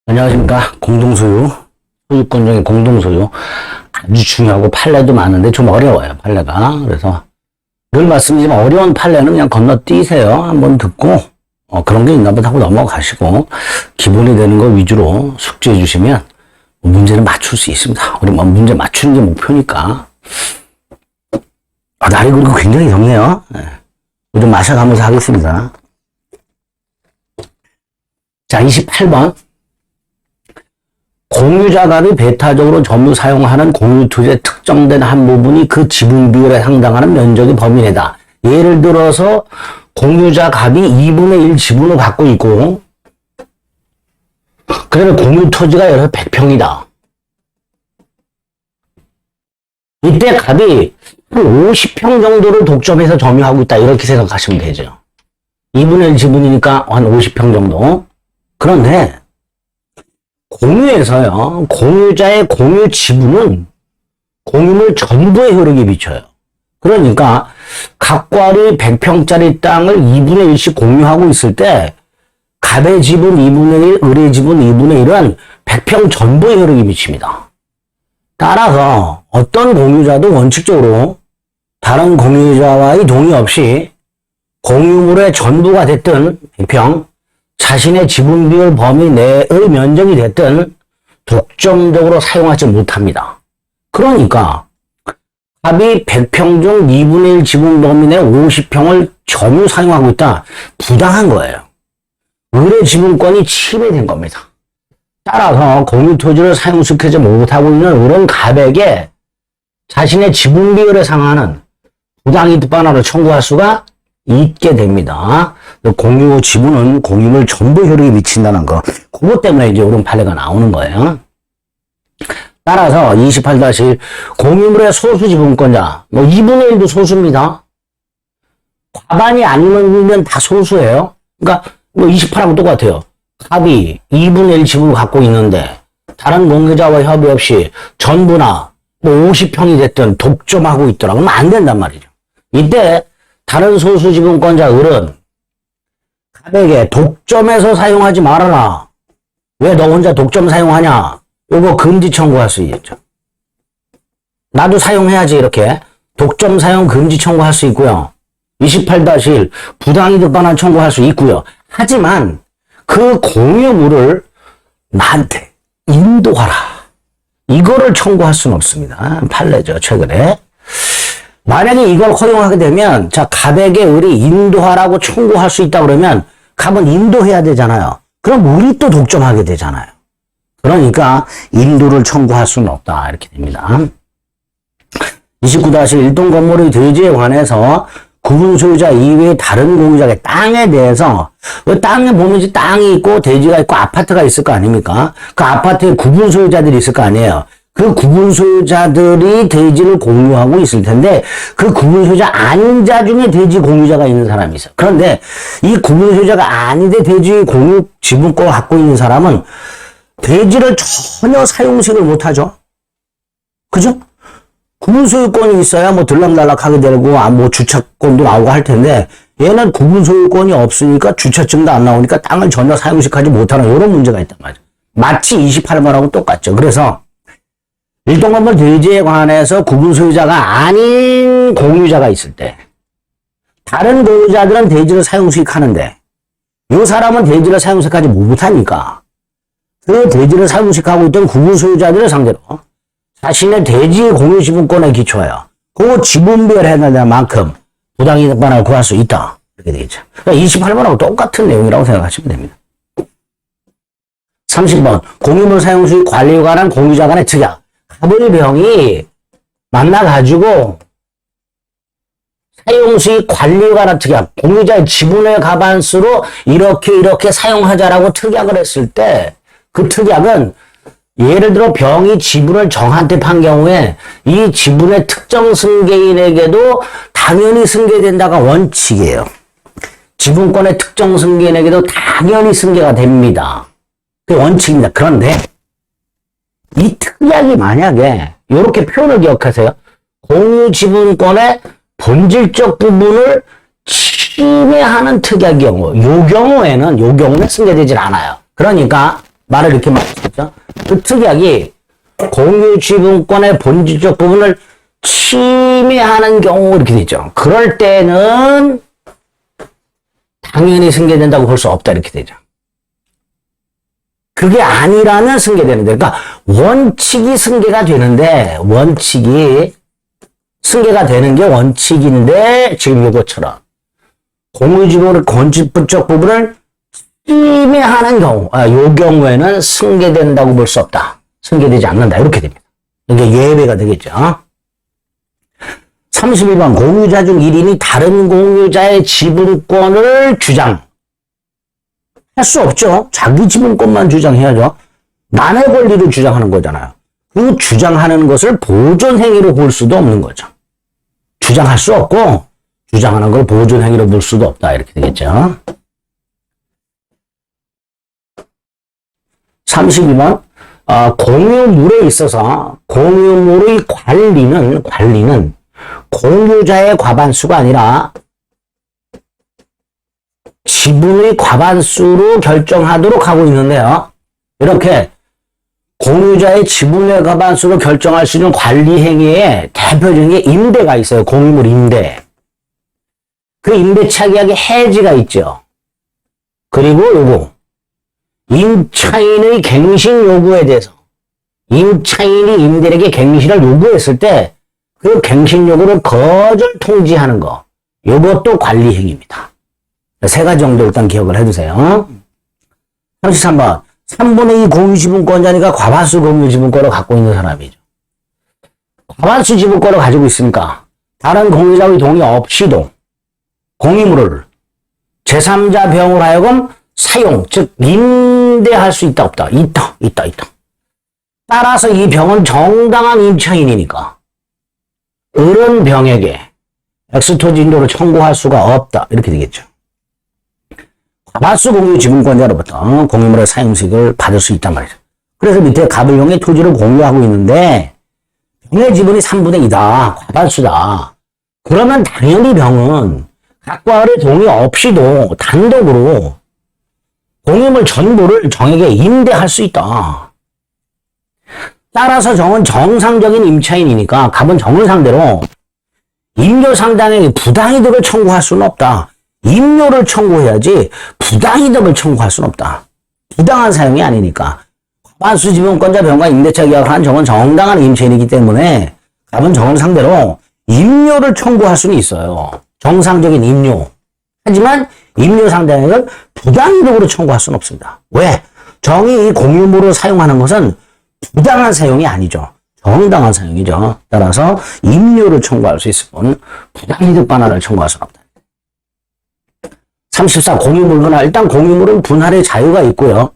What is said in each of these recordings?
안녕하십니까. 공동소유, 소유권 중에 공동소유. 아주 중요하고 판례도 많은데 좀 어려워요, 판례가. 그래서 늘 말씀드리지만 어려운 판례는 그냥 건너뛰세요. 한번 듣고 그런 게 있나 보다 하고 넘어가시고 기본이 되는 거 위주로 숙지해 주시면 문제는 맞출 수 있습니다. 우리 뭐 문제 맞추는 게 목표니까. 날이 그리고 굉장히 덥네요. 좀 마셔가면서 하겠습니다. 자, 28번. 공유자간이 배타적으로 점유 사용하는 공유토지의 특정된 한 부분이 그 지분 비율에 해당하는 면적의 범위 내다. 예를 들어서 공유자 갑이 2분의 1 지분을 갖고 있고 그러면 공유토지가 예를 들어 100평이다. 이때 갑이 한 50평 정도를 독점해서 점유하고 있다. 이렇게 생각하시면 되죠. 2분의 1 지분이니까 한 50평 정도. 그런데 공유에서요, 공유자의 공유 지분은 공유물 전부에 흐르게 비춰요. 그러니까 각과리 100평짜리 땅을 2분의 1씩 공유하고 있을 때 갑의 지분 2분의 1, 을의 지분 2분의 1은 100평 전부에 흐르게 비칩니다. 따라서 어떤 공유자도 원칙적으로 다른 공유자와의 동의 없이 공유물의 전부가 됐든 100평, 자신의 지분 비율 범위 내의 면적이 됐든 독점적으로 사용하지 못합니다. 그러니까 갑이 100평 중 2분의 1 지분 범위 내 50평을 점유 사용하고 있다. 부당한 거예요. 을의 지분권이 침해된 겁니다. 따라서 공유토지를 사용시키지 못하고 있는 을은 갑에게 자신의 지분 비율에 상하는 부당이득 반환을 청구할 수가 있게 됩니다. 공유 지분은 공유물 전부 효력에 미친다는 거. 그것 때문에 이제 이런 판례가 나오는 거예요. 따라서 28-1 공유물의 소수 지분권자, 2분의 1도 소수입니다. 과반이 아니면 다 소수예요. 그러니까 28하고 똑같아요. 갑이 2분의 1 지분을 갖고 있는데 다른 공유자와 협의 없이 전부나 50평이 됐든 독점하고 있더라. 그러면 안 된단 말이죠. 이때 다른 소수 지분권자 을은 갑에게 독점해서 사용하지 말아라. 왜 너 혼자 독점 사용하냐? 요거 금지 청구할 수 있죠. 나도 사용해야지 이렇게 독점 사용 금지 청구할 수 있고요. 28-1 부당이득 반환 청구할 수 있고요. 하지만 그 공유물을 나한테 인도하라. 이거를 청구할 수는 없습니다. 판례죠, 최근에. 만약에 이걸 허용하게 되면, 자, 갑에게 을이 인도하라고 청구할 수 있다 그러면, 갑은 인도해야 되잖아요. 그럼 을이 또 독점하게 되잖아요. 그러니까, 인도를 청구할 수는 없다. 이렇게 됩니다. 29-1 1동 건물의 대지에 관해서 구분 소유자 이외의 다른 공유자의 땅에 대해서, 그 땅에 보면 이제 땅이 있고, 대지가 있고, 아파트가 있을 거 아닙니까? 그 아파트에 구분 소유자들이 있을 거 아니에요. 그 구분 소유자들이 대지를 공유하고 있을 텐데 그 구분 소유자 아닌 자 중에 대지 공유자가 있는 사람이 있어요. 그런데 이 구분 소유자가 아닌데 대지 공유 지분권을 갖고 있는 사람은 대지를 전혀 사용식을 못하죠. 그죠? 구분 소유권이 있어야 들락날락하게 되고 주차권도 나오고 할 텐데 얘는 구분 소유권이 없으니까 주차증도 안 나오니까 땅을 전혀 사용식하지 못하는 이런 문제가 있단 말이죠. 마치 28번하고 똑같죠. 그래서 일동건물 대지에 관해서 구분 소유자가 아닌 공유자가 있을 때 다른 공유자들은 대지를 사용식하는데 이 사람은 대지를 사용식하지 못하니까 그 대지를 사용식하고 있던 구분 소유자들을 상대로 자신의 대지 공유 지분권에 기초하여 그 지분별 해당되는 만큼 부당이득 반환을 구할 수 있다. 이렇게 되겠죠. 그러니까 28번하고 똑같은 내용이라고 생각하시면 됩니다. 30번 공유물 사용수익 관리에 관한 공유자 간의 특약. 갑의 병이 만나가지고 사용수익 관리에 관한 특약, 공유자의 지분의 과반수로 이렇게 사용하자라고 특약을 했을 때 그 특약은 예를 들어 병이 지분을 정한테 판 경우에 이 지분의 특정 승계인에게도 당연히 승계된다가 원칙이에요. 지분권의 특정 승계인에게도 당연히 승계가 됩니다. 그게 원칙입니다. 그런데 이 특약이 만약에 이렇게 표현을 기억하세요. 공유 지분권의 본질적 부분을 침해하는 특약의 경우, 요 경우에는 승계되질 않아요. 그러니까 말을 이렇게 말했죠. 그 특약이 공유지분권의 본질적 부분을 침해하는 경우 이렇게 되죠. 그럴 때는 당연히 승계된다고 볼 수 없다 이렇게 되죠. 그게 아니라면 승계되는데, 그러니까 원칙이 승계가 되는데, 원칙이 승계가 되는 게 원칙인데 지금 요것처럼 공유지분의 본질적 부분을 침해하는 경우, 요 경우에는 승계된다고 볼 수 없다. 승계되지 않는다. 이렇게 됩니다. 이게 예외가 되겠죠. 32번 공유자 중 1인이 다른 공유자의 지분권을 주장할 수 없죠. 자기 지분권만 주장해야죠. 남의 권리를 주장하는 거잖아요. 그 주장하는 것을 보존행위로 볼 수도 없는 거죠. 주장할 수 없고 주장하는 걸 보존행위로 볼 수도 없다. 이렇게 되겠죠. 32번 공유물에 있어서 공유물의 관리는 공유자의 과반수가 아니라 지분의 과반수로 결정하도록 하고 있는데요. 이렇게 공유자의 지분의 과반수로 결정할 수 있는 관리 행위에 대표적인 게 임대가 있어요. 공유물 임대. 그 임대차 계약에 해지가 있죠. 그리고 요거 임차인의 갱신 요구에 대해서 임차인이 임대인에게 갱신을 요구했을 때 그 갱신 요구를 거절 통지하는 거, 요것도 관리 행위입니다. 세 가지 정도 일단 기억을 해두세요. 33번 3분의 2 공유지분권자니까 과반수 공유지분권을 갖고 있는 사람이죠. 과반수 지분권을 가지고 있으니까 다른 공유자의 동의 없이도 공유물을 제3자 병으로 하여금 사용, 즉 임대할 수 있다 없다? 있다. 따라서 이 병은 정당한 임차인이니까 어른 병에게 엑스토지 인도를 청구할 수가 없다. 이렇게 되겠죠. 과반수 공유 지분권자로부터 공유물의 사용수익을 받을 수 있단 말이죠. 그래서 밑에 갑을용의 토지를 공유하고 있는데 병의 지분이 3분의 2다. 과반수다. 그러면 당연히 병은 각과 을의 동의 없이도 단독으로 공유물 전부를 정에게 임대할 수 있다. 따라서 정은 정상적인 임차인이니까 갑은 정을 상대로 임료 상당에게 부당이득을 청구할 수는 없다. 임료를 청구해야지 부당이득을 청구할 수는 없다. 부당한 사용이 아니니까. 과반수 지분권자 병과 임대차 계약을 한 정은 정당한 임차인이기 때문에 갑은 정을 상대로 임료를 청구할 수는 있어요. 정상적인 임료. 하지만 임료 상당액을 부당이득으로 청구할 수는 없습니다. 왜? 정이 이 공유물을 사용하는 것은 부당한 사용이 아니죠. 정당한 사용이죠. 따라서 임료를 청구할 수 있을 뿐 부당이득 반환을 청구할 수는 없다. 34. 공유물 분할. 일단 공유물은 분할의 자유가 있고요.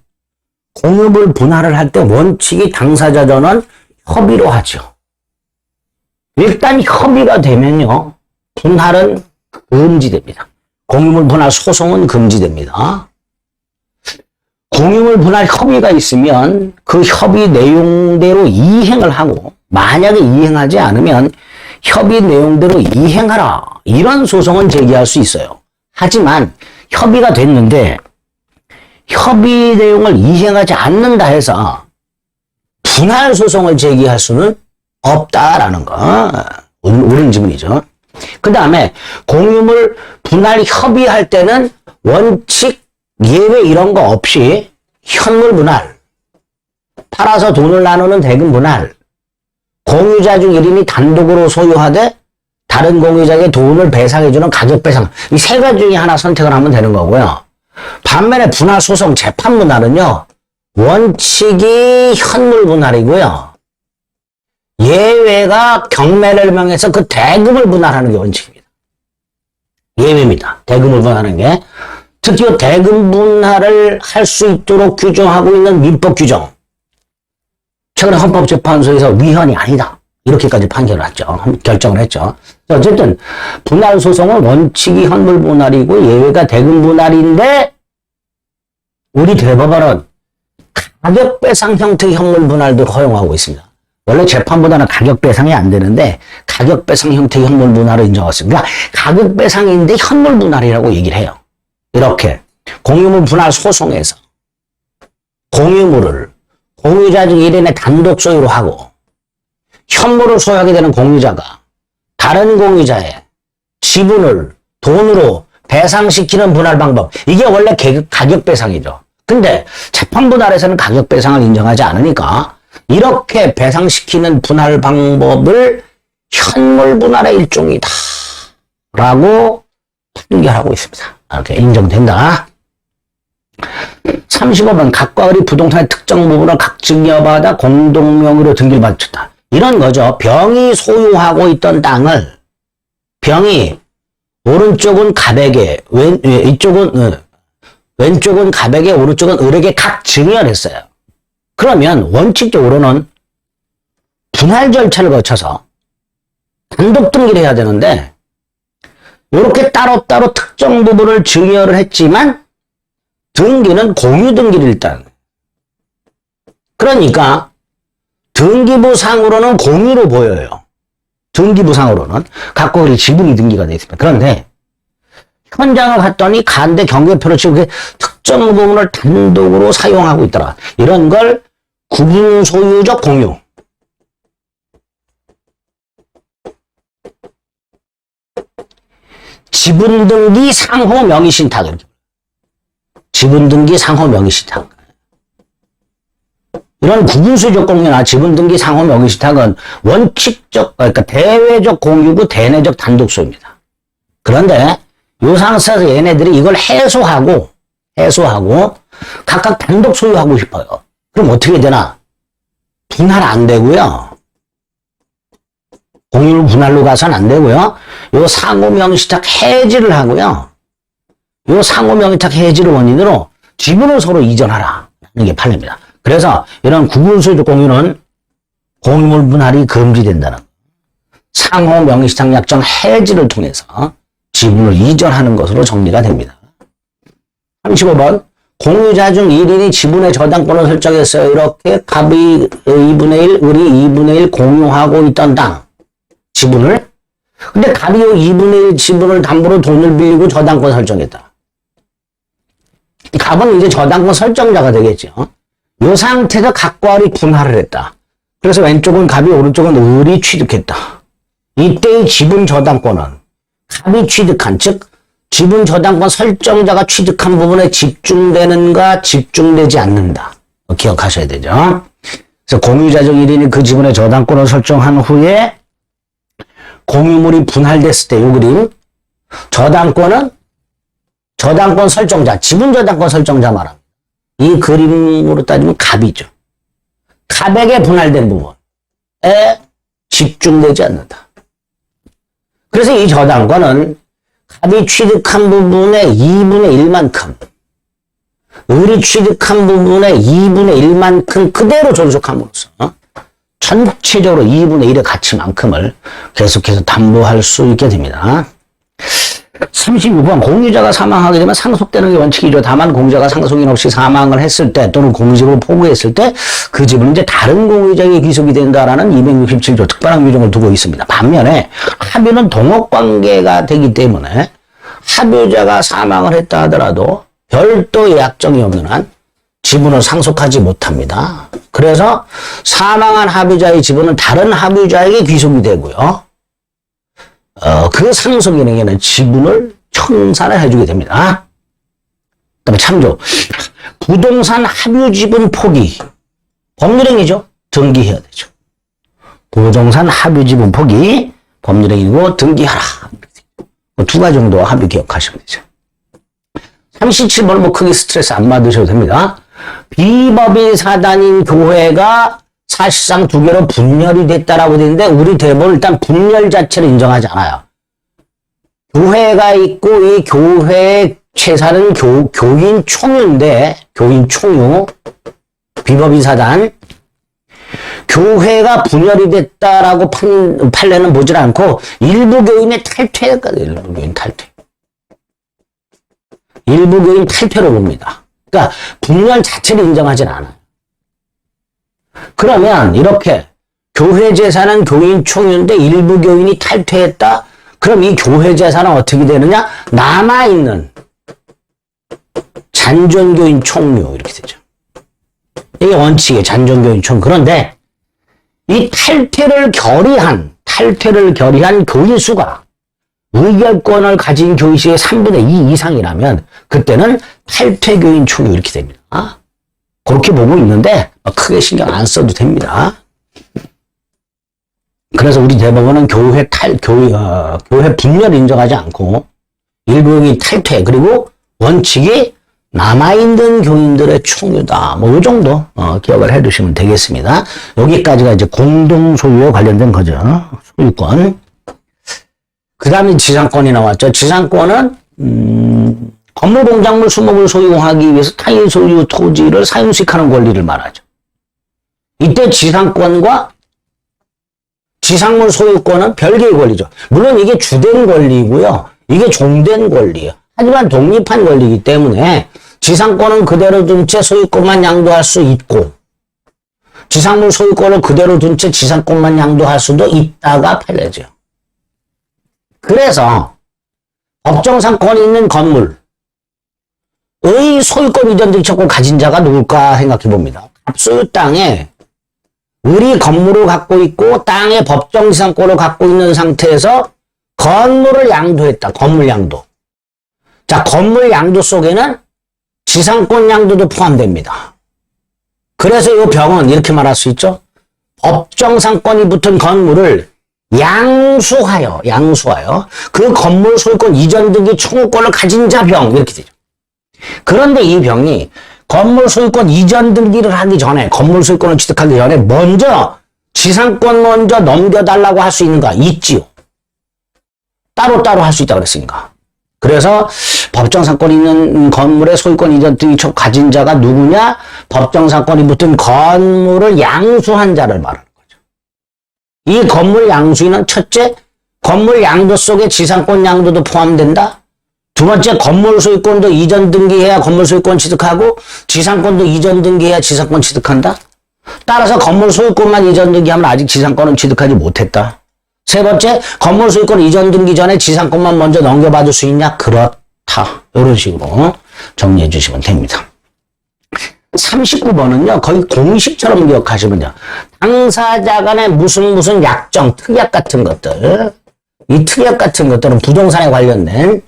공유물 분할을 할 때 원칙이 당사자 전원 협의로 하죠. 일단 협의가 되면요. 분할은 금지됩니다. 공유물 분할 소송은 금지됩니다. 공유물 분할 협의가 있으면 그 협의 내용대로 이행을 하고 만약에 이행하지 않으면 협의 내용대로 이행하라. 이런 소송은 제기할 수 있어요. 하지만 협의가 됐는데 협의 내용을 이행하지 않는다 해서 분할 소송을 제기할 수는 없다라는 거. 옳은 지문이죠. 그 다음에 공유물 분할 협의할 때는 원칙 예외 이런 거 없이 현물 분할, 팔아서 돈을 나누는 대금 분할, 공유자 중 1인이 단독으로 소유하되 다른 공유자에게 돈을 배상해주는 가격 배상, 이 세 가지 중에 하나 선택을 하면 되는 거고요. 반면에 분할 소송 재판 분할은요, 원칙이 현물 분할이고요. 예외가 경매를 명해서 그 대금을 분할하는 게 원칙입니다. 예외입니다. 대금을 분할하는 게. 특히 대금 분할을 할 수 있도록 규정하고 있는 민법 규정. 최근에 헌법재판소에서 위헌이 아니다. 이렇게까지 판결을 했죠. 결정을 했죠. 어쨌든 분할 소송은 원칙이 현물 분할이고 예외가 대금 분할인데 우리 대법원은 가격 배상 형태의 현물 분할도 허용하고 있습니다. 원래 재판보다는 가격 배상이 안 되는데 가격 배상 형태의 현물 분할을 인정했습니다. 그러니까 가격 배상인데 현물 분할이라고 얘기를 해요. 이렇게 공유물 분할 소송에서 공유물을 공유자 중 1인의 단독 소유로 하고 현물을 소유하게 되는 공유자가 다른 공유자의 지분을 돈으로 배상시키는 분할 방법. 이게 원래 가격 배상이죠. 근데 재판부 날에서는 가격 배상을 인정하지 않으니까 이렇게 배상시키는 분할 방법을 현물 분할의 일종이다 라고 판결하고 있습니다. 이렇게 인정된다. 35번 각과 을이 부동산의 특정 부분을 각증여받아 공동명의로 등기를 바쳤다. 이런 거죠. 병이 소유하고 있던 땅을 병이 오른쪽은 갑에게 왼쪽은 갑에게 오른쪽은 을에게 각 증여했어요. 그러면 원칙적으로는 분할 절차를 거쳐서 단독 등기를 해야 되는데 이렇게 따로따로 특정 부분을 증여를 했지만 등기는 공유 등기를 일단. 그러니까 등기부상으로는 공유로 보여요. 등기부상으로는 각각 을이 지분이 등기가 되어 있습니다. 그런데 현장을 갔더니 간대 경계표를 치고 특정 부분을 단독으로 사용하고 있더라. 이런 걸 구분소유적 공유. 지분등기 상호 명의신탁. 지분등기 상호 명의신탁. 이런 구분소유적 공유나 지분등기 상호 명의신탁은 원칙적, 그러니까 대외적 공유고 대내적 단독 소유입니다. 그런데 요 상태에서 얘네들이 이걸 해소하고 각각 단독 소유하고 싶어요. 그럼 어떻게 되나? 분할 안 되고요. 공유 분할로 가서는 안 되고요. 요 상호 명의신탁 해지를 하고요. 요 상호 명의신탁 해지를 원인으로 지분을 서로 이전하라. 하는 게 판례입니다. 그래서 이런 구분소유적 공유는 공유물 분할이 금지된다는 상호 명의신탁 약정 해지를 통해서 지분을 이전하는 것으로 정리가 됩니다. 35번 공유자 중 1인이 지분의 저당권을 설정했어요. 이렇게 갑이 2분의 1, 을이 2분의 1 공유하고 있던 땅 지분을. 근데 갑이 2분의 1 지분을 담보로 돈을 빌리고 저당권 설정했다. 갑은 이제 저당권 설정자가 되겠죠. 이 상태에서 갑과 을이 분할을 했다. 그래서 왼쪽은 갑이 오른쪽은 을이 취득했다. 이때의 지분 저당권은 갑이 취득한, 즉 지분 저당권 설정자가 취득한 부분에 집중되는가 집중되지 않는다. 기억하셔야 되죠. 그래서 공유자 중 1인이 그 지분의 저당권을 설정한 후에 공유물이 분할됐을 때 이 그림, 저당권은 저당권 설정자, 지분 저당권 설정자 말합니다. 이 그림으로 따지면 갑이죠. 갑에게 분할된 부분에 집중되지 않는다. 그래서 이 저당권은 갑이 취득한 부분의 2분의 1만큼, 을이 취득한 부분의 2분의 1만큼 그대로 존속함으로써 전체적으로 2분의 1의 가치만큼을 계속해서 담보할 수 있게 됩니다. 36번 공유자가 사망하게 되면 상속되는 게 원칙이죠. 다만 공유자가 상속인 없이 사망을 했을 때 또는 공유집을 포기했을 때 그 집은 이제 다른 공유자에게 귀속이 된다라는 267조 특별한 규정을 두고 있습니다. 반면에 합유는 동업관계가 되기 때문에 합유자가 사망을 했다 하더라도 별도의 약정이 없는 한 지분을 상속하지 못합니다. 그래서 사망한 합유자의 지분은 다른 합유자에게 귀속이 되고요. 그 상속인에게는 지분을 청산을 해주게 됩니다. 그다음에 참조. 부동산 합유 지분 포기. 법률행위죠. 등기해야 되죠. 부동산 합유 지분 포기. 법률행위고 등기하라. 두 가지 정도 합의 기억하시면 되죠. 37번 뭐 크게 스트레스 안 받으셔도 됩니다. 비법인 사단인 교회가 사실상 두 개로 분열이 됐다라고 되는데 우리 대법은 일단 분열 자체를 인정하지 않아요. 교회가 있고 이 교회의 최사는 교인 총유인데 교인 총유 비법인 사단 교회가 분열이 됐다라고 판례는 보질 않고 일부 교인의 탈퇴까지 일부 교인 탈퇴. 일부 교인 탈퇴로 봅니다. 그러니까 분열 자체를 인정하진 않아요. 그러면 이렇게 교회 재산은 교인 총유인데 일부 교인이 탈퇴했다? 그럼 이 교회 재산은 어떻게 되느냐? 남아있는 잔존교인 총유 이렇게 되죠. 이게 원칙의 잔존교인총. 그런데 이 탈퇴를 결의한 교인 수가 의결권을 가진 교인수의 3분의 2 이상이라면 그때는 탈퇴교인총이 이렇게 됩니다. 그렇게 보고 있는데 크게 신경 안 써도 됩니다. 그래서 우리 대법원은 교회 분열을 인정하지 않고 일부의 탈퇴 그리고 원칙이 남아있는 교인들의 총유다. 이 정도 기억을 해두시면 되겠습니다. 여기까지가 이제 공동소유에 관련된 거죠. 소유권. 그 다음에 지상권이 나왔죠. 지상권은 건물, 공작물, 수목을 소유하기 위해서 타인 소유 토지를 사용식하는 권리를 말하죠. 이때 지상권과 지상물 소유권은 별개의 권리죠. 물론 이게 주된 권리고요. 이게 종된 권리예요. 하지만 독립한 권리이기 때문에 지상권은 그대로 둔 채 소유권만 양도할 수 있고 지상물 소유권을 그대로 둔 채 지상권만 양도할 수도 있다가 판례죠. 그래서 법정상권이 있는 건물의 소유권 이전 등기권을 가진 자가 누굴까 생각해 봅니다. 갑소유 땅에 을이 건물을 갖고 있고 땅의 법정지상권을 갖고 있는 상태에서 건물을 양도했다. 건물 양도. 자, 건물 양도 속에는 지상권 양도도 포함됩니다. 그래서 이 병은 이렇게 말할 수 있죠. 법정상권이 붙은 건물을 양수하여 그 건물 소유권 이전 등기 청구권을 가진 자 병 이렇게 되죠. 그런데 이 병이 건물 소유권 이전 등기를 하기 전에 건물 소유권을 취득하기 전에 먼저 지상권 먼저 넘겨달라고 할 수 있는가? 있지요. 따로따로 할 수 있다고 그랬으니까. 그래서 법정상권이 있는 건물의 소유권 이전 등기 가진 자가 누구냐? 법정상권이 붙은 건물을 양수한 자를 말하는 거죠. 이 건물 양수인은 첫째, 건물 양도 속에 지상권 양도도 포함된다. 두 번째, 건물 소유권도 이전 등기해야 건물 소유권 취득하고 지상권도 이전 등기해야 지상권 취득한다. 따라서 건물 소유권만 이전 등기하면 아직 지상권은 취득하지 못했다. 세 번째, 건물 소유권 이전 등기 전에 지상권만 먼저 넘겨받을 수 있냐? 그렇다. 이런 식으로 정리해 주시면 됩니다. 39번은요, 거의 공식처럼 기억하시면 돼요. 당사자 간의 무슨 약정, 특약 같은 것들, 이 특약 같은 것들은 부동산에 관련된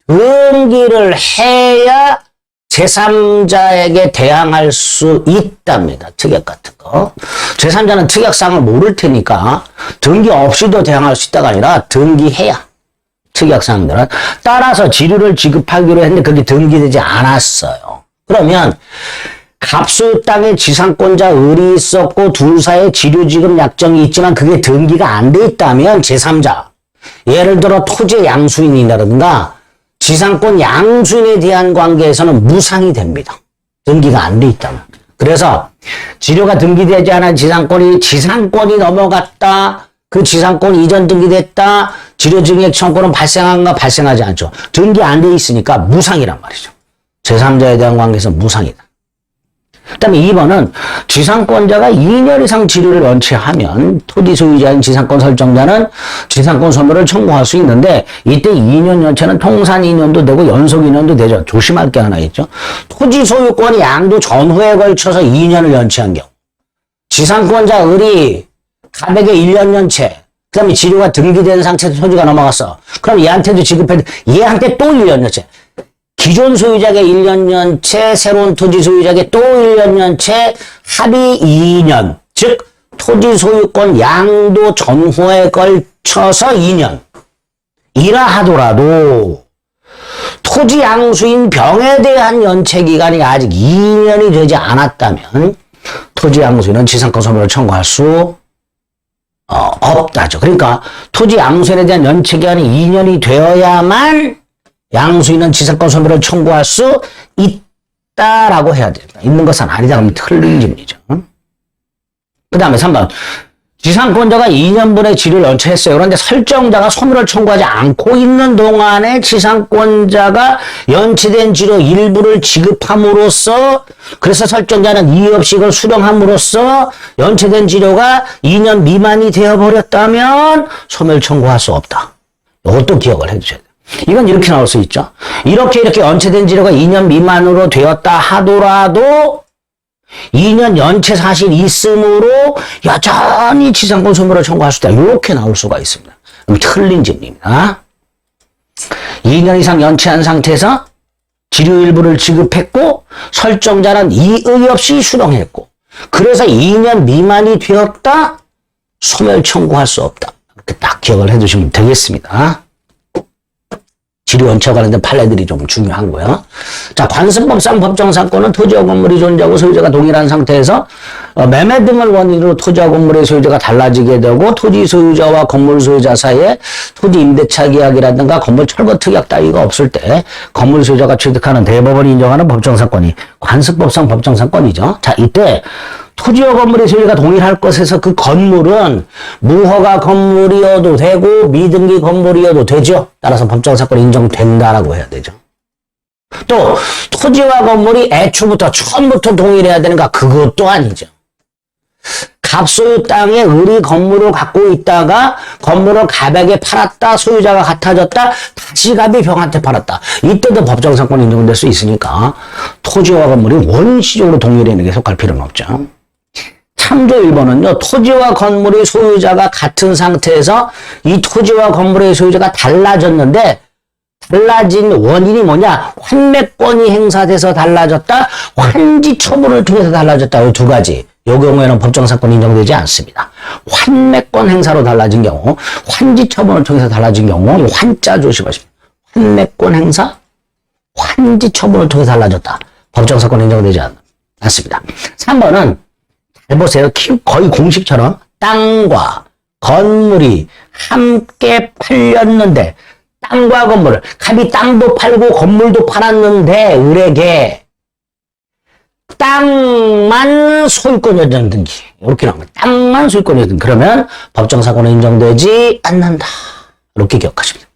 등기를 해야 제3자에게 대항할 수 있답니다. 특약 같은 거. 제3자는 특약사항을 모를 테니까 등기 없이도 대항할 수 있다가 아니라 등기해야 특약사항들은 따라서 지류를 지급하기로 했는데 그게 등기되지 않았어요. 그러면 갑소유 땅에 지상권자 을이 있었고 둘 사이에 지류 지급 약정이 있지만 그게 등기가 안 돼 있다면 제3자 예를 들어 토지 양수인이라든가 지상권 양수인에 대한 관계에서는 무상이 됩니다. 등기가 안 돼 있다면. 그래서 지료가 등기되지 않은 지상권이 넘어갔다. 그 지상권 이전 등기됐다. 지료 증액 청구는 발생한가? 발생하지 않죠. 등기 안 돼 있으니까 무상이란 말이죠. 제3자에 대한 관계에서 무상이다. 그 다음에 2번은 지상권자가 2년 이상 지료를 연체하면 토지 소유자인 지상권 설정자는 지상권 소멸을 청구할 수 있는데 이때 2년 연체는 통산 2년도 되고 연속 2년도 되죠. 조심할 게 하나 있죠. 토지 소유권이 양도 전후에 걸쳐서 2년을 연체한 경우 지상권자 을이 가백에 1년 연체 그 다음에 지료가 등기된 상태에서 토지가 넘어갔어. 그럼 얘한테도 지급해도 얘한테 또 1년 연체 기존 소유자에게 1년 연체, 새로운 토지 소유자에게 또 1년 연체, 합의 2년. 즉, 토지 소유권 양도 전후에 걸쳐서 2년. 이라 하더라도, 토지 양수인 병에 대한 연체 기간이 아직 2년이 되지 않았다면, 토지 양수인은 지상권 소멸을 청구할 수 없다죠. 그러니까, 토지 양수인에 대한 연체 기간이 2년이 되어야만, 양수인은 지상권 소멸을 청구할 수 있다라고 해야 됩니다. 있는 것은 아니다. 그러면 틀린 질문이죠. 그 다음에 3번. 지상권자가 2년분의 지료를 연체했어요. 그런데 설정자가 소멸을 청구하지 않고 있는 동안에 지상권자가 연체된 지료 일부를 지급함으로써 그래서 설정자는 이의 없이 이걸 수령함으로써 연체된 지료가 2년 미만이 되어버렸다면 소멸 청구할 수 없다. 이것도 기억을 해주셔야 돼요. 이건 이렇게 나올 수 있죠. 이렇게 연체된 지료가 2년 미만으로 되었다 하더라도 2년 연체 사실이 있으므로 여전히 지상권 소멸을 청구할 수 있다. 이렇게 나올 수가 있습니다. 그럼 틀린 질문입니다. 2년 이상 연체한 상태에서 지료 일부를 지급했고 설정자는 이의 없이 수령했고 그래서 2년 미만이 되었다. 소멸 청구할 수 없다. 이렇게 딱 기억을 해두시면 되겠습니다. 지료 연체와 관련된 판례들이 좀 중요하고요. 자, 관습법상 법정사건은 토지와 건물이 존재하고 소유자가 동일한 상태에서 매매 등을 원인으로 토지와 건물의 소유자가 달라지게 되고 토지 소유자와 건물 소유자 사이에 토지 임대차 계약이라든가 건물 철거 특약 따위가 없을 때 건물 소유자가 취득하는 대법원이 인정하는 법정사건이 관습법상 법정사건이죠. 자, 이때 토지와 건물의 소유가 동일할 것에서 그 건물은 무허가 건물이어도 되고 미등기 건물이어도 되죠. 따라서 법정사건이 인정된다라고 해야 되죠. 또 토지와 건물이 애초부터 처음부터 동일해야 되는가? 그것도 아니죠. 갑소유 땅에 을이 건물을 갖고 있다가 건물을 갑에게 팔았다. 소유자가 같아졌다. 다시 갑이 병한테 팔았다. 이때도 법정사건이 인정될 수 있으니까 토지와 건물이 원시적으로 동일하는 게 속할 필요는 없죠. 참조 1번은요. 토지와 건물의 소유자가 같은 상태에서 이 토지와 건물의 소유자가 달라졌는데 달라진 원인이 뭐냐? 환매권이 행사돼서 달라졌다. 환지 처분을 통해서 달라졌다. 이 두 가지. 이 경우에는 법정사건이 인정되지 않습니다. 환매권 행사로 달라진 경우, 환지 처분을 통해서 달라진 경우 환자 조심하십시오. 환매권 행사, 환지 처분을 통해서 달라졌다. 법정사건이 인정되지 않습니다. 3번은 잘 보세요. 거의 공식처럼 땅과 건물이 함께 팔렸는데 땅과 건물을 갑이 땅도 팔고 건물도 팔았는데 을에게 땅만 소유권이었든지 이렇게 나옵니다. 땅만 소유권이었든지 그러면 법정사건은 인정되지 않는다. 이렇게 기억하십니다.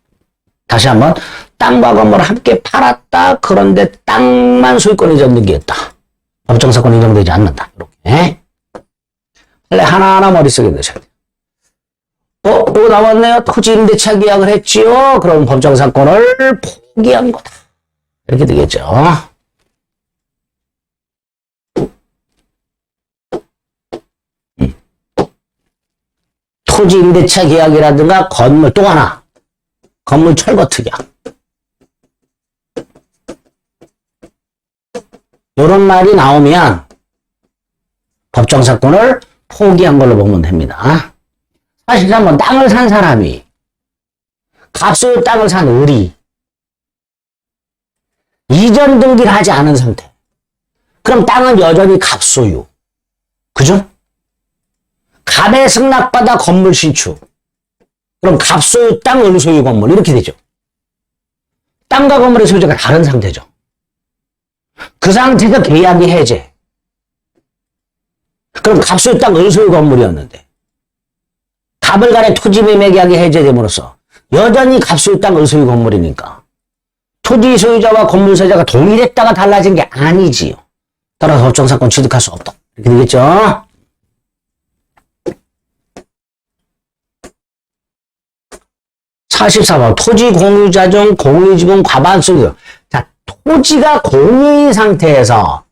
다시 한번 땅과 건물을 함께 팔았다. 그런데 땅만 소유권이 전등기였다. 법정사건은 인정되지 않는다. 이렇게. 원래 하나하나 머릿속에 넣으셔야 돼요. 또 나왔네요. 토지 임대차 계약을 했지요. 그럼 법정사건을 포기한 거다. 이렇게 되겠죠. 토지 임대차 계약이라든가 건물 또 하나. 건물 철거 특약. 이런 말이 나오면 법정사건을 포기한 걸로 보면 됩니다. 사실상 뭐 땅을 산 사람이 갑소유 땅을 산 을이 이전 등기를 하지 않은 상태. 그럼 땅은 여전히 갑소유. 그죠? 갑에 승낙받아 건물 신축. 그럼 갑소유 땅, 을소유 건물 이렇게 되죠. 땅과 건물의 소유자가 다른 상태죠. 그 상태에서 계약이 해제. 그럼 갑소유 땅, 을소유 건물이었는데 갑을 간의 토지 매매 계약이 해제됨으로써 여전히 갑소유 땅, 을소유 건물이니까 토지 소유자와 건물 소유자가 동일했다가 달라진 게 아니지요. 따라서 법정사건 취득할 수 없다. 이렇게 되겠죠. (44번) 토지 공유자 중 공유지분 과반수. 자, 토지가 공유인 상태에서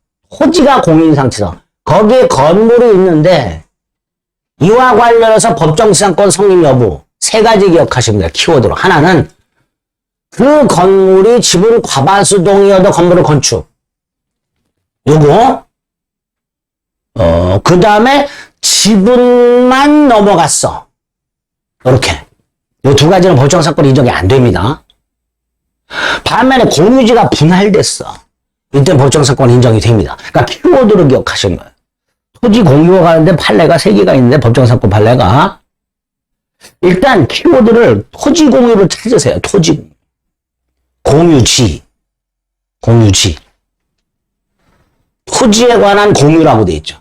거기에 건물이 있는데 이와 관련해서 법정지상권 성립 여부 세 가지 기억하시면 돼요. 키워드로. 하나는 그 건물이 지분 과반수 동의어도 건물을 건축. 요거. 그 다음에 지분만 넘어갔어. 이렇게. 요 두 가지는 법정사건 인정이 안 됩니다. 반면에 공유지가 분할됐어. 이때 법정사건 인정이 됩니다. 그러니까 키워드로 기억하시는 거예요. 토지 공유와 관련된 판례가 3개가 있는데 법정사건 판례가 일단 키워드를 토지 공유를 찾으세요. 토지 공유지 토지에 관한 공유라고 돼 있죠.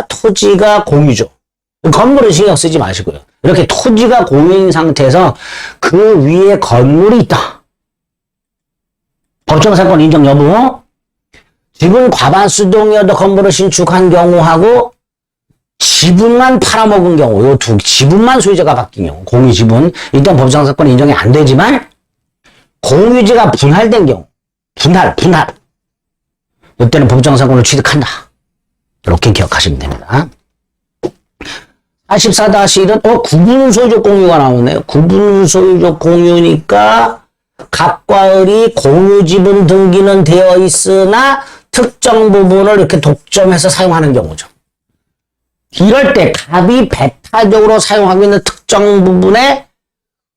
토지가 공유죠. 건물은 신경 쓰지 마시고요. 이렇게 토지가 공유인 상태에서 그 위에 건물이 있다. 법정사건 인정 여부. 지분 과반수 동의어도 건물을 신축한 경우하고 지분만 팔아먹은 경우, 요 두 지분만 소유자가 바뀐 경우, 공유 지분 일단 법정사건 인정이 안 되지만 공유지가 분할된 경우, 분할 이때는 법정사건을 취득한다. 이렇게 기억하시면 됩니다. 44-1은 구분소유적 공유가 나오네요. 구분소유적 공유니까 갑과 을이 공유지분 등기는 되어 있으나 특정 부분을 이렇게 독점해서 사용하는 경우죠. 이럴 때 갑이 배타적으로 사용하고 있는 특정 부분에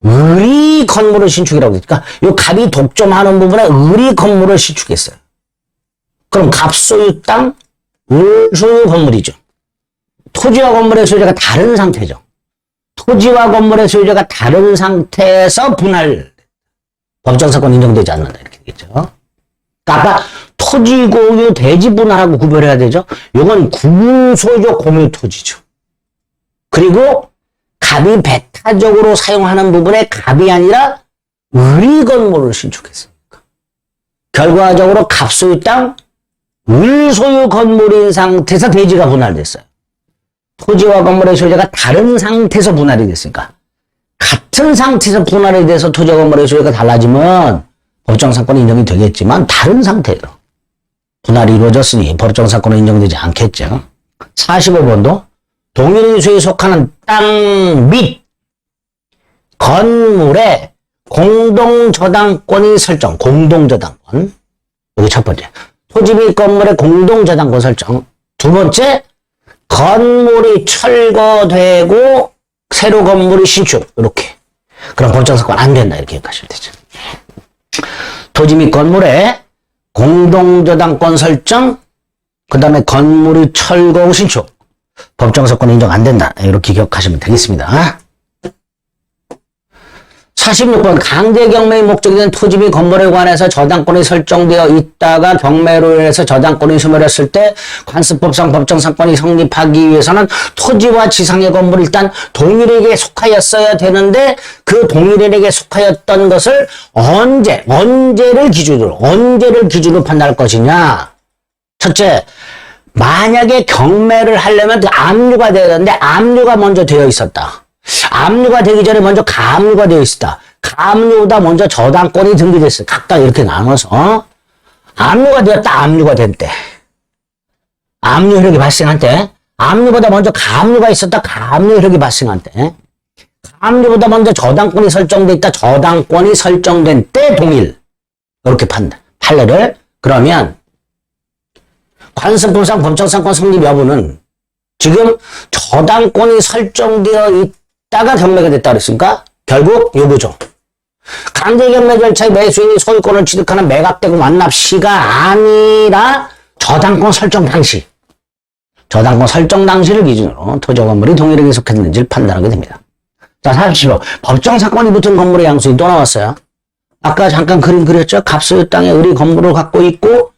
을이 건물을 신축이라고 했으니까 이 갑이 독점하는 부분에 을이 건물을 신축했어요. 그럼 갑 소유 땅, 을 소유 건물이죠. 토지와 건물의 소유자가 다른 상태죠. 토지와 건물의 소유자가 다른 상태에서 분할, 법정사건 인정되지 않는다. 이렇게 되겠죠. 그러니까 아까 토지 공유, 대지 분할하고 구별해야 되죠. 이건 구분소유적 공유 토지죠. 그리고 갑이 배타적으로 사용하는 부분에 갑이 아니라 을이 건물을 신축했으니까. 결과적으로 갑 소유 땅, 을 소유 건물인 상태에서 대지가 분할됐어요. 토지와 건물의 소유자가 다른 상태에서 분할이 됐으니까. 같은 상태에서 분할이 돼서 토지와 건물의 소유가 달라지면 법정사건이 인정이 되겠지만 다른 상태로 분할이 이루어졌으니 법정사건은 인정되지 않겠죠. 45번도 동일인 소유에 속하는 땅 및 건물의 공동저당권이 설정. 공동저당권. 여기 첫 번째. 토지 및 건물의 공동저당권 설정. 두 번째. 건물이 철거되고 새로 건물이 신축. 이렇게. 그럼 법정사건 안 된다. 이렇게 기억하시면 되죠. 토지 및 건물의 공동저당권 설정, 그 다음에 건물이 철거 신축. 법정사건 인정 안 된다. 이렇게 기억하시면 되겠습니다. 46번 강제 경매의 목적이 된 토지 및 건물에 관해서 저당권이 설정되어 있다가 경매로 인해서 저당권이 소멸했을 때 관습법상 법정사건이 성립하기 위해서는 토지와 지상의 건물이 일단 동일에게 속하였어야 되는데 그 동일에게 속하였던 것을 언제를 기준으로 판단할 것이냐. 첫째, 만약에 경매를 하려면 압류가 되어야 되는데 압류가 먼저 되어 있었다. 압류가 되기 전에 먼저 가압류가 되어 있었다. 가압류보다 먼저 저당권이 등기됐어. 각각 이렇게 나눠서 압류가 되었다. 압류가 된 때. 압류 효력이 발생한 때. 압류보다 먼저 가압류가 있었다. 가압류 효력이 발생한 때. 가압류보다 먼저 저당권이 설정돼 있다. 저당권이 설정된 때 동일. 이렇게 판례를. 그러면 관습법상 법정사건 성립 여부는 지금 저당권이 설정되어 있다가 경매가 됐다 그랬으니까 결국 요거죠. 강제경매 절차의 매수인이 소유권을 취득하는 매각되고 완납 시가 아니라 저당권 설정 당시. 저당권 설정 당시를 기준으로 토지 건물이 동일하게 속했는지를 판단하게 됩니다. 자, 45. 법정사건이 붙은 건물의 양수인 또 나왔어요. 아까 잠깐 그림 그렸죠? 갑소유 땅에 을이 건물을 갖고 있고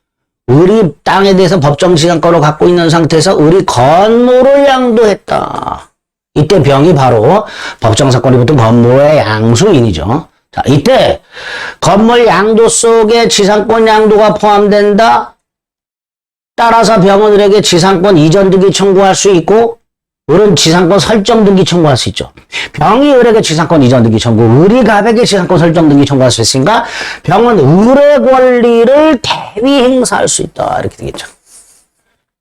을이 땅에 대해서 법정지상권을 갖고 있는 상태에서 을이 건물을 양도했다. 이때 병이 바로 법정사건이 붙은 건물의 양수인이죠. 자, 이때 건물 양도 속에 지상권 양도가 포함된다. 따라서 병은 을에게 지상권 이전 등기 청구할 수 있고 을은 지상권 설정 등기 청구할 수 있죠. 병이 을에게 지상권 이전 등기 청구, 을이 갑에게 지상권 설정 등기 청구할 수 있으니까 병은 을의 권리를 대위 행사할 수 있다. 이렇게 되겠죠.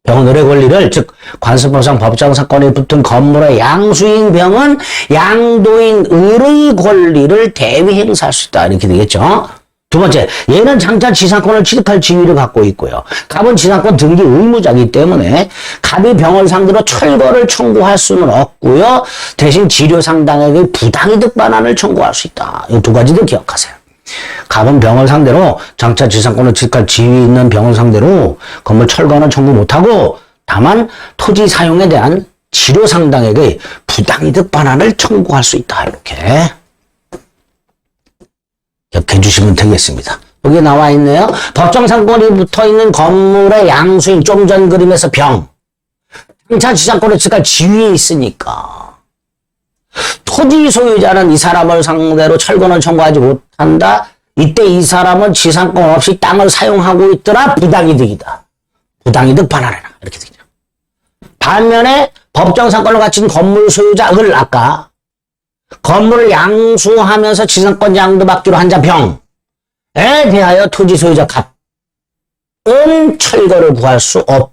병은 을의 권리를, 즉 관습법상 법정사건에 붙은 건물의 양수인 병은 양도인 을의 권리를 대위 행사할 수 있다. 이렇게 되겠죠. 두 번째, 얘는 장차 지상권을 취득할 지위를 갖고 있고요. 갑은 지상권 등기 의무자이기 때문에 갑이 병을 상대로 철거를 청구할 수는 없고요. 대신 지료상당에게 부당이득 반환을 청구할 수 있다. 이 두 가지도 기억하세요. 갑은 병을 상대로 장차 지상권을 취득할 지위 있는 병을 상대로 건물 철거는 청구 못하고 다만 토지 사용에 대한 지료상당에게 부당이득 반환을 청구할 수 있다. 이렇게 기억해 주시면 되겠습니다. 여기 나와 있네요. 법정상권이 붙어있는 건물의 양수인, 좀 전 그림에서 병. 장차 지상권을 취득할 지위에 있으니까 토지 소유자는 이 사람을 상대로 철거는 청구하지 못한다. 이때 이 사람은 지상권 없이 땅을 사용하고 있더라. 부당이득이다. 부당이득 반환해라. 이렇게 되죠. 반면에 법정상권을 갖춘 건물 소유자 을 아까 건물을 양수하면서 지상권 양도받기로 한 자 병에 대하여 토지 소유자 갑은 철거를 구할 수 없다.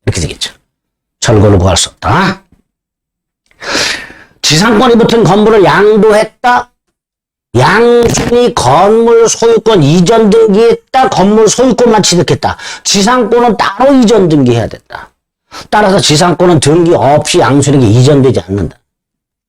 이렇게 이렇게 되겠죠. 철거를 구할 수 없다. 지상권이 붙은 건물을 양도했다. 양순이 건물 소유권 이전 등기했다. 건물 소유권만 취득했다. 지상권은 따로 이전 등기해야 된다. 따라서 지상권은 등기 없이 양순에게 이전되지 않는다.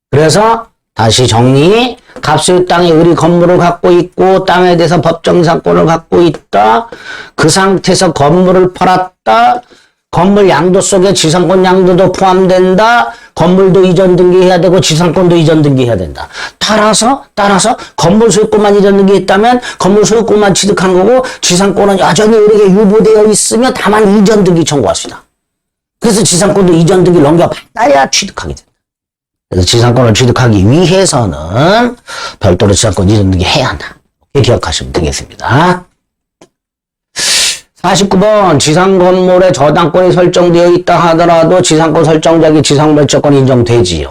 그래서 다시 정리. 갑소유 땅에 의리 건물을 갖고 있고 땅에 대해서 법정상권을 갖고 있다. 그 상태에서 건물을 팔았다. 건물 양도 속에 지상권 양도도 포함된다. 건물도 이전 등기해야 되고 지상권도 이전 등기해야 된다. 따라서 건물 소유권만 이전 등기했다면 건물 소유권만 취득한 거고 지상권은 여전히 우리에게 유보되어 있으며 다만 이전 등기 청구할 수 있다. 그래서 지상권도 이전 등기 넘겨받아야 취득하게 된다. 그래서 지상권을 취득하기 위해서는 별도로 지상권 이전 등기 해야 한다. 이렇게 기억하시면 되겠습니다. 49번 지상건물에 저당권이 설정되어 있다 하더라도 지상권 설정자에게 지상멸적권이 인정되지요.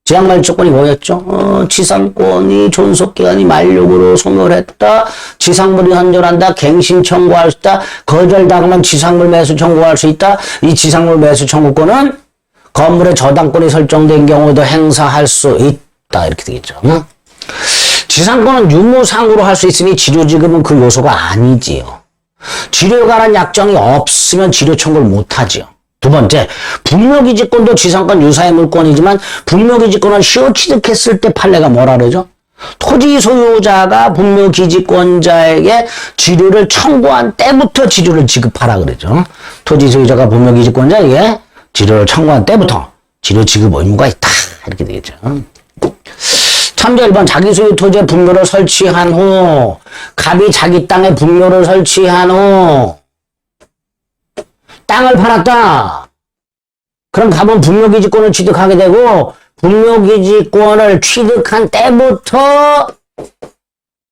지상멸적권이 뭐였죠? 지상권이 존속기간이 만료로 소멸했다. 지상물이 현존한다. 갱신 청구할 수 있다. 거절당하면 지상물 매수 청구할 수 있다. 이 지상물 매수 청구권은 건물에 저당권이 설정된 경우에도 행사할 수 있다. 이렇게 되겠죠. 지상권은 유무상으로 할 수 있으니 지료지급은 그 요소가 아니지요. 지료에 관한 약정이 없으면 지료 청구를 못하지요. 두 번째, 분묘기지권도 지상권 유사의 물권이지만 분묘기지권을 시효 취득했을 때 판례가 뭐라 그러죠? 토지 소유자가 분묘기지권자에게 지료를 청구한 때부터 지료를 지급하라 그러죠. 토지 소유자가 분묘기지권자에게 지료를 청구한 때부터 지료 지급 의무가 있다. 이렇게 되겠죠. 참조 1번 자기 소유 토지에 분묘를 설치한 후 갑이 자기 땅에 분묘를 설치한 후 땅을 팔았다. 그럼 갑은 분묘기지권을 취득하게 되고 분묘기지권을 취득한 때부터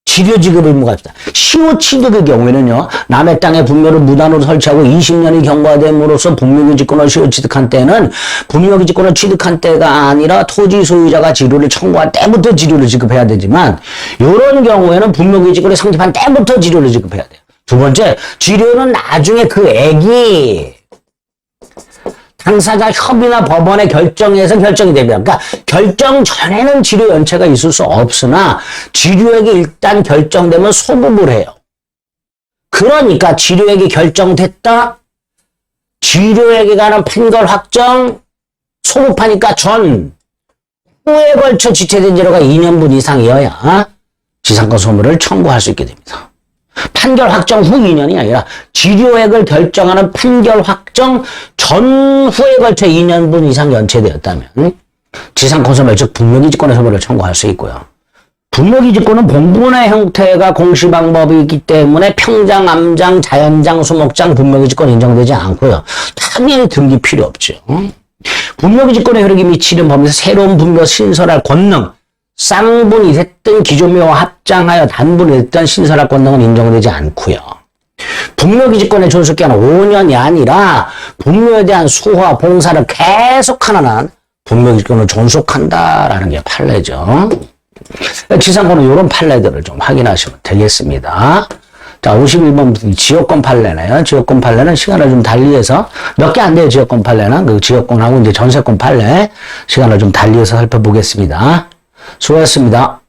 지료 지급 의무가 있다. 시효 취득의 경우에는요. 남의 땅에 분묘를 무단으로 설치하고 20년이 경과됨으로써 분묘기지권을 시효 취득한 때는 분묘기지권을 취득한 때가 아니라 토지 소유자가 지료를 청구한 때부터 지료를 지급해야 되지만 이런 경우에는 분묘기지권이 성립한 때부터 지료를 지급해야 돼요. 두 번째, 지료는 나중에 그 액이 당사자 협의나 법원의 결정에서 결정이 됩니다. 그러니까 결정 전에는 지료 연체가 있을 수 없으나 지료액이 일단 결정되면 소급을 해요. 그러니까 지료액이 결정됐다. 지료액에 관한 판결 확정 소급하니까 전 후에 걸쳐 지체된 지료가 2년분 이상이어야 지상권 소멸을 청구할 수 있게 됩니다. 판결 확정 후 2년이 아니라 지료액을 결정하는 판결 확정 전후에 걸쳐 2년분 이상 연체되었다면 지상권 소멸 즉 분묘기지권의 소멸을 청구할 수 있고요. 분묘기지권은 본분의 형태가 공시 방법이 있기 때문에 평장, 암장, 자연장, 수목장, 분묘기지권 인정되지 않고요. 당연히 등기 필요 없죠. 분묘기지권의 효력이 미치는 범위에서 새로운 분묘 신설할 권능 쌍분이 됐든 기존묘와 합장하여 단분이 됐든 신설할 권능은 인정되지 않고요. 분묘기지권의 존속기간은 5년이 아니라 분묘에 대한 수호와 봉사를 계속하는 한 분묘기지권을 존속한다라는 게 판례죠. 지상권은 이런 판례들을 좀 확인하시면 되겠습니다. 자, 51번 지역권 판례네요. 지역권 판례는 시간을 좀 달리해서 몇 개 안 돼요. 지역권 판례는 그 지역권하고 이제 전세권 판례 시간을 좀 달리해서 살펴보겠습니다. 수고하셨습니다.